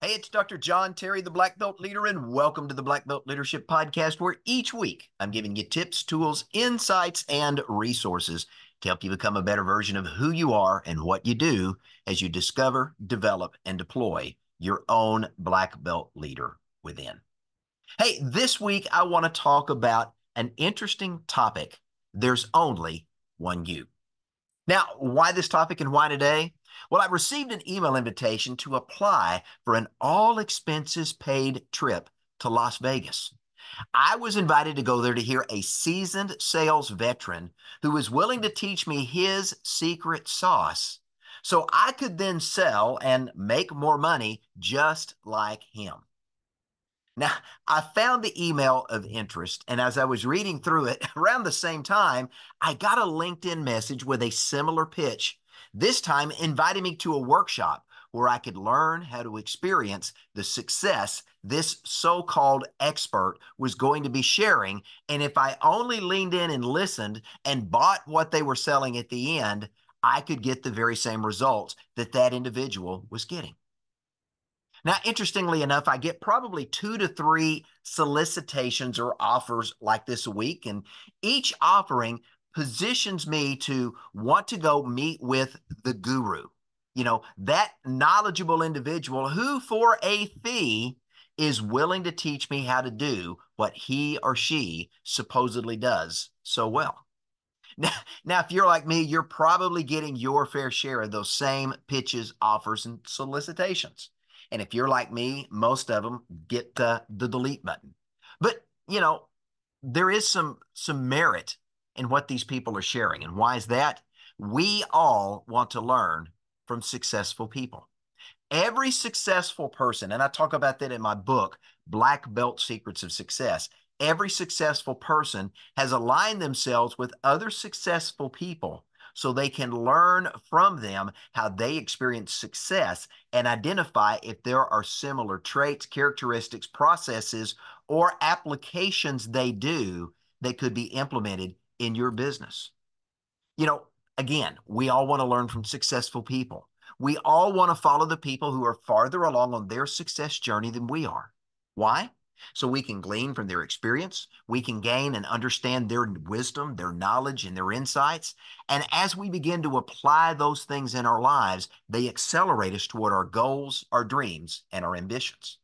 Hey, it's Dr. John Terry, the Black Belt Leader, and welcome to the Black Belt Leadership Podcast, where each week I'm giving you tips, tools, insights, and resources to help you become a better version of who you are and what you do as you discover, develop, and deploy your own Black Belt leader within. Hey, this week I want to talk about an interesting topic. There's only one you. Now, why this topic and why today? Well, I received an email invitation to apply for an all expenses paid trip to Las Vegas. I was invited to go there to hear a seasoned sales veteran who was willing to teach me his secret sauce so I could then sell and make more money just like him. Now, I found the email of interest, and as I was reading through it around the same time, I got a LinkedIn message with a similar pitch, this time inviting me to a workshop where I could learn how to experience the success this so-called expert was going to be sharing. And if I only leaned in and listened and bought what they were selling at the end, I could get the very same results that that individual was getting. Now, interestingly enough, I get probably 2 to 3 solicitations or offers like this a week, and each offering positions me to want to go meet with the guru, that knowledgeable individual who, for a fee, is willing to teach me how to do what he or she supposedly does so well. Now, if you're like me, you're probably getting your fair share of those same pitches, offers, and solicitations. And if you're like me, most of them get the delete button. But, there is some merit in what these people are sharing. And why is that? We all want to learn from successful people. Every successful person, and I talk about that in my book, Black Belt Secrets of Success, every successful person has aligned themselves with other successful people so they can learn from them how they experience success and identify if there are similar traits, characteristics, processes, or applications they do that could be implemented in your business. Again, we all want to learn from successful people. We all want to follow the people who are farther along on their success journey than we are. Why? So we can glean from their experience, we can gain and understand their wisdom, their knowledge, and their insights. And as we begin to apply those things in our lives, they accelerate us toward our goals, our dreams, and our ambitions.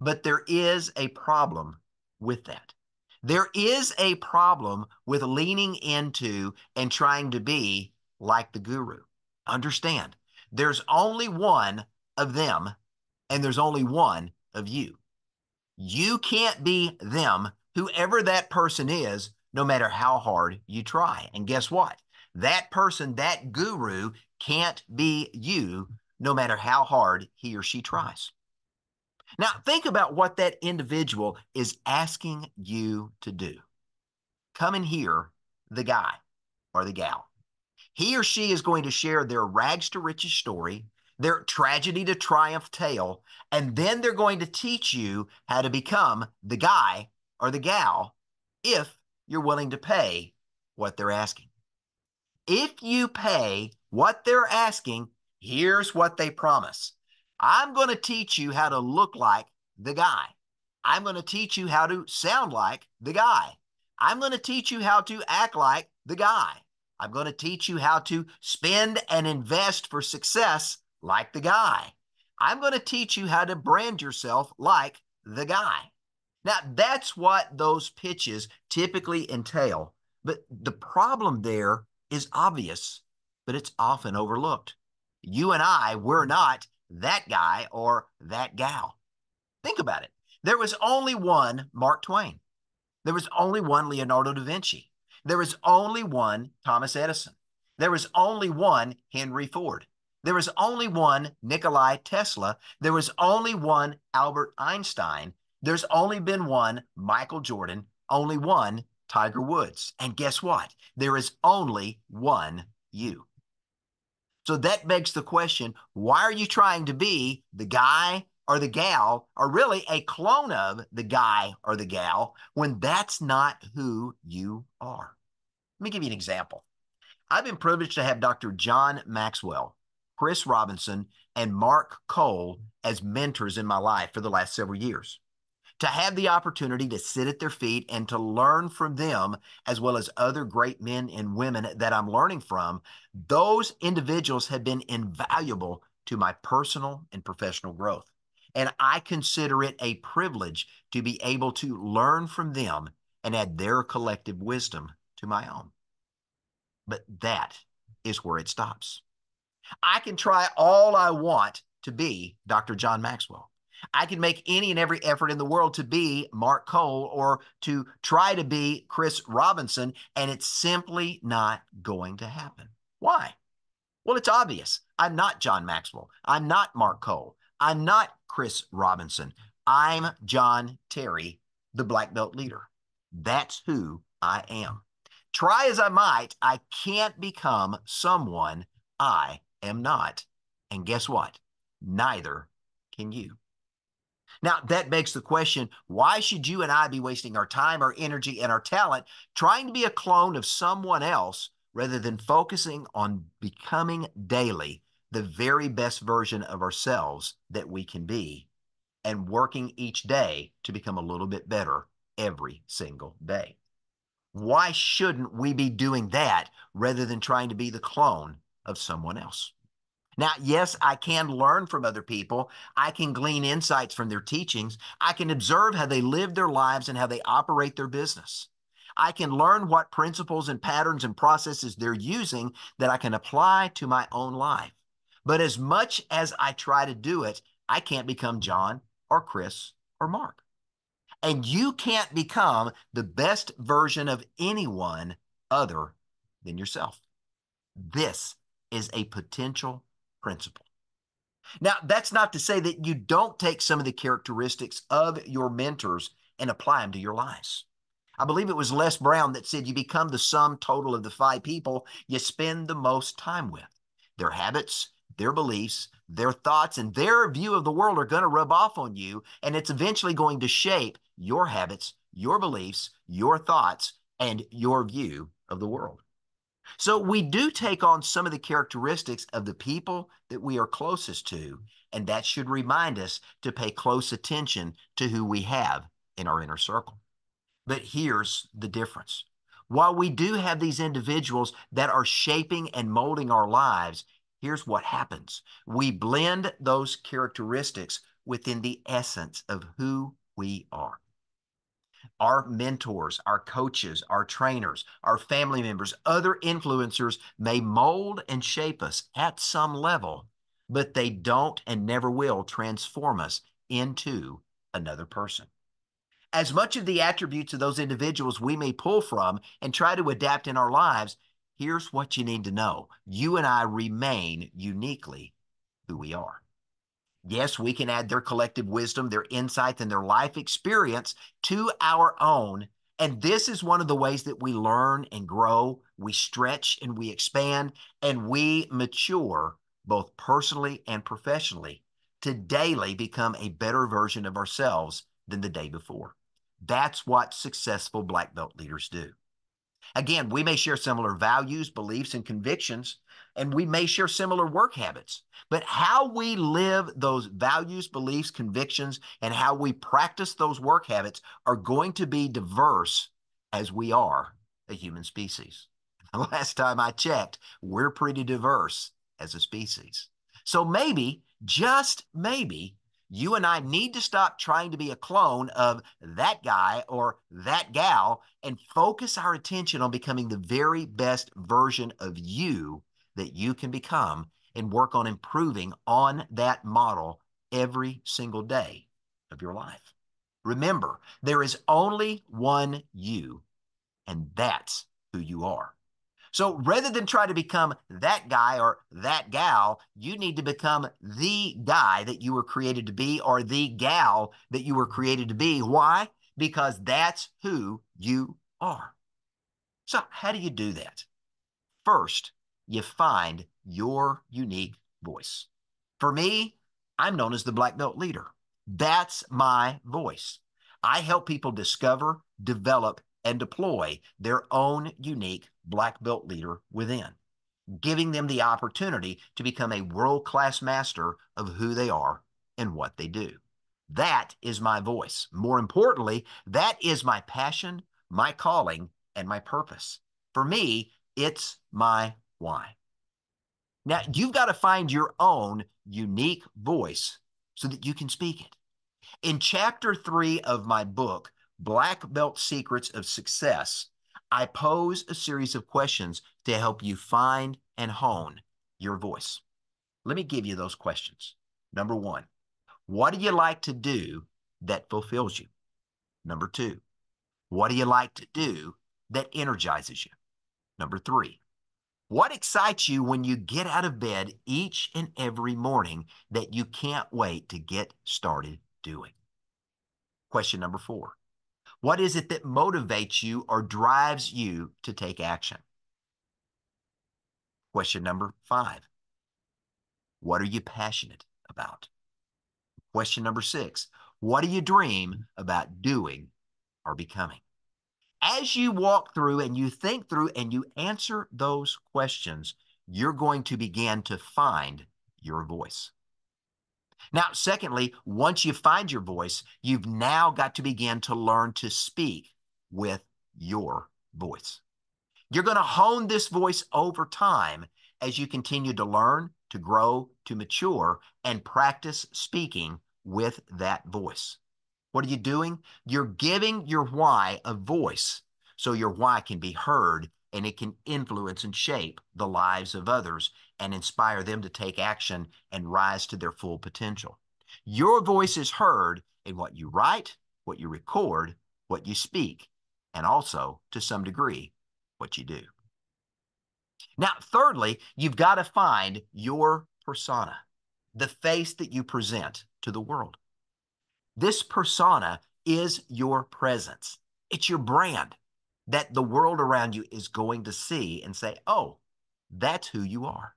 But there is a problem with that. There is a problem with leaning into and trying to be like the guru. Understand, there's only one of them, and there's only one of you. You can't be them, whoever that person is, no matter how hard you try. And guess what? That person, that guru, can't be you, no matter how hard he or she tries. Now, think about what that individual is asking you to do. Come and hear the guy or the gal. He or she is going to share their rags to riches story, their tragedy to triumph tale, and then they're going to teach you how to become the guy or the gal if you're willing to pay what they're asking. If you pay what they're asking, here's what they promise. I'm going to teach you how to look like the guy. I'm going to teach you how to sound like the guy. I'm going to teach you how to act like the guy. I'm going to teach you how to spend and invest for success like the guy. I'm going to teach you how to brand yourself like the guy. Now, that's what those pitches typically entail. But the problem there is obvious, but it's often overlooked. You and I, we're not that guy or that gal. Think about it. There was only one Mark Twain. There was only one Leonardo da Vinci. There was only one Thomas Edison. There was only one Henry Ford. There was only one Nikola Tesla. There was only one Albert Einstein. There's only been one Michael Jordan, only one Tiger Woods. And guess what? There is only one you. So that begs the question, why are you trying to be the guy or the gal, or really a clone of the guy or the gal, when that's not who you are? Let me give you an example. I've been privileged to have Dr. John Maxwell Chris Robinson, and Mark Cole as mentors in my life for the last several years. To have the opportunity to sit at their feet and to learn from them, as well as other great men and women that I'm learning from, those individuals have been invaluable to my personal and professional growth. And I consider it a privilege to be able to learn from them and add their collective wisdom to my own. But that is where it stops. I can try all I want to be Dr. John Maxwell. I can make any and every effort in the world to be Mark Cole or to try to be Chris Robinson, and it's simply not going to happen. Why? Well, it's obvious. I'm not John Maxwell. I'm not Mark Cole. I'm not Chris Robinson. I'm John Terry, the black belt leader. That's who I am. Try as I might, I can't become someone I am not. And guess what? Neither can you. Now, that begs the question, why should you and I be wasting our time, our energy, and our talent trying to be a clone of someone else rather than focusing on becoming daily the very best version of ourselves that we can be and working each day to become a little bit better every single day? Why shouldn't we be doing that rather than trying to be the clone of someone else? Now, yes, I can learn from other people. I can glean insights from their teachings. I can observe how they live their lives and how they operate their business. I can learn what principles and patterns and processes they're using that I can apply to my own life. But as much as I try to do it, I can't become John or Chris or Mark. And you can't become the best version of anyone other than yourself. This is a potential principle. Now, that's not to say that you don't take some of the characteristics of your mentors and apply them to your lives. I believe it was Les Brown that said you become the sum total of the 5 people you spend the most time with. Their habits, their beliefs, their thoughts, and their view of the world are going to rub off on you, and it's eventually going to shape your habits, your beliefs, your thoughts, and your view of the world. So we do take on some of the characteristics of the people that we are closest to, and that should remind us to pay close attention to who we have in our inner circle. But here's the difference. While we do have these individuals that are shaping and molding our lives, here's what happens. We blend those characteristics within the essence of who we are. Our mentors, our coaches, our trainers, our family members, other influencers may mold and shape us at some level, but they don't and never will transform us into another person. As much of the attributes of those individuals we may pull from and try to adapt in our lives, here's what you need to know. You and I remain uniquely who we are. Yes, we can add their collective wisdom, their insights, and their life experience to our own. And this is one of the ways that we learn and grow, we stretch and we expand, and we mature both personally and professionally to daily become a better version of ourselves than the day before. That's what successful black belt leaders do. Again, we may share similar values, beliefs, and convictions, and we may share similar work habits. But how we live those values, beliefs, convictions, and how we practice those work habits are going to be diverse as we are a human species. The last time I checked, we're pretty diverse as a species. So maybe, just maybe, you and I need to stop trying to be a clone of that guy or that gal and focus our attention on becoming the very best version of you that you can become and work on improving on that model every single day of your life. Remember, there is only one you, and that's who you are. So rather than try to become that guy or that gal, you need to become the guy that you were created to be or the gal that you were created to be. Why? Because that's who you are. So how do you do that? First, you find your unique voice. For me, I'm known as the Black Belt Leader. That's my voice. I help people discover, develop, and deploy their own unique black belt leader within. giving them the opportunity to become a world-class master of who they are and what they do. That is my voice. More importantly, that is my passion, my calling, and my purpose. For me, it's my why. Now, you've got to find your own unique voice so that you can speak it. In chapter 3 of my book, Black Belt Secrets of Success, I pose a series of questions to help you find and hone your voice. Let me give you those questions. Number 1, what do you like to do that fulfills you? Number 2, what do you like to do that energizes you? Number 3, what excites you when you get out of bed each and every morning that you can't wait to get started doing? Question number 4, what is it that motivates you or drives you to take action? Question number 5, what are you passionate about? Question number 6, what do you dream about doing or becoming? As you walk through and you think through and you answer those questions, you're going to begin to find your voice. Now, secondly, once you find your voice, you've now got to begin to learn to speak with your voice. You're going to hone this voice over time as you continue to learn, to grow, to mature, and practice speaking with that voice. What are you doing? You're giving your why a voice so your why can be heard and it can influence and shape the lives of others and inspire them to take action and rise to their full potential. Your voice is heard in what you write, what you record, what you speak, and also, to some degree, what you do. Now, thirdly, you've got to find your persona, the face that you present to the world. This persona is your presence. It's your brand that the world around you is going to see and say, oh, that's who you are.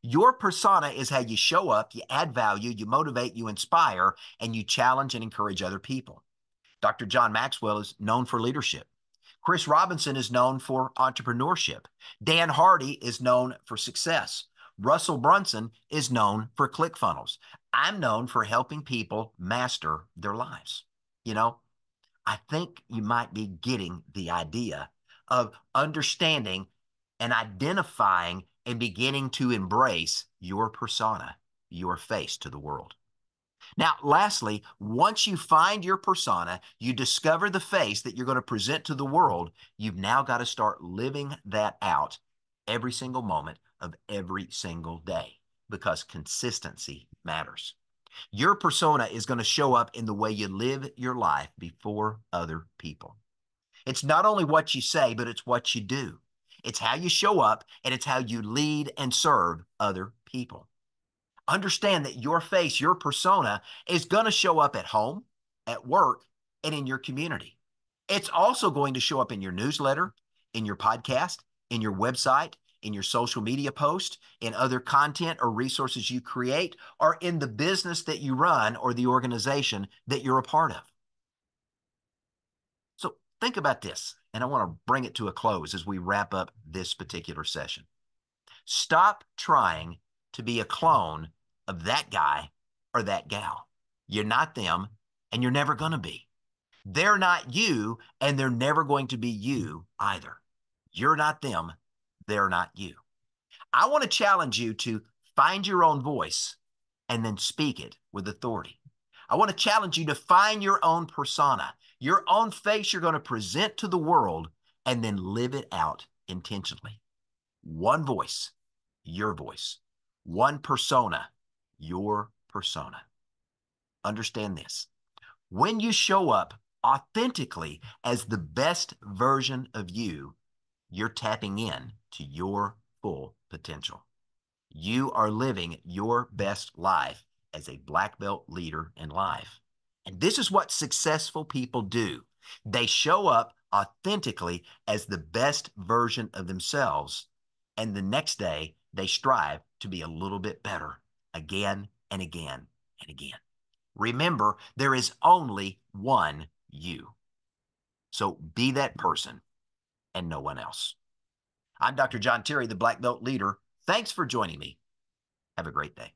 Your persona is how you show up, you add value, you motivate, you inspire, and you challenge and encourage other people. Dr. John Maxwell is known for leadership. Chris Robinson is known for entrepreneurship. Dan Hardy is known for success. Russell Brunson is known for ClickFunnels. I'm known for helping people master their lives. You know, I think you might be getting the idea of understanding and identifying and beginning to embrace your persona, your face to the world. Now, lastly, once you find your persona, you discover the face that you're going to present to the world, you've now got to start living that out every single moment of every single day because consistency matters. Your persona is going to show up in the way you live your life before other people. It's not only what you say, but it's what you do. It's how you show up and it's how you lead and serve other people. Understand that your face, your persona, is going to show up at home, at work, and in your community. It's also going to show up in your newsletter, in your podcast, in your website, in your social media post, in other content or resources you create, or in the business that you run or the organization that you're a part of. So think about this, and I want to bring it to a close as we wrap up this particular session. Stop trying to be a clone of that guy or that gal. You're not them, and you're never going to be. They're not you, and they're never going to be you either. You're not them. They're not you. I want to challenge you to find your own voice and then speak it with authority. I want to challenge you to find your own persona, your own face you're going to present to the world, and then live it out intentionally. One voice, your voice. One persona, your persona. Understand this. When you show up authentically as the best version of you, you're tapping in to your full potential. You are living your best life as a black belt leader in life. And this is what successful people do. They show up authentically as the best version of themselves. And the next day, they strive to be a little bit better again and again and again. Remember, there is only one you. So be that person and no one else. I'm Dr. John Terry, the Black Belt Leader. Thanks for joining me. Have a great day.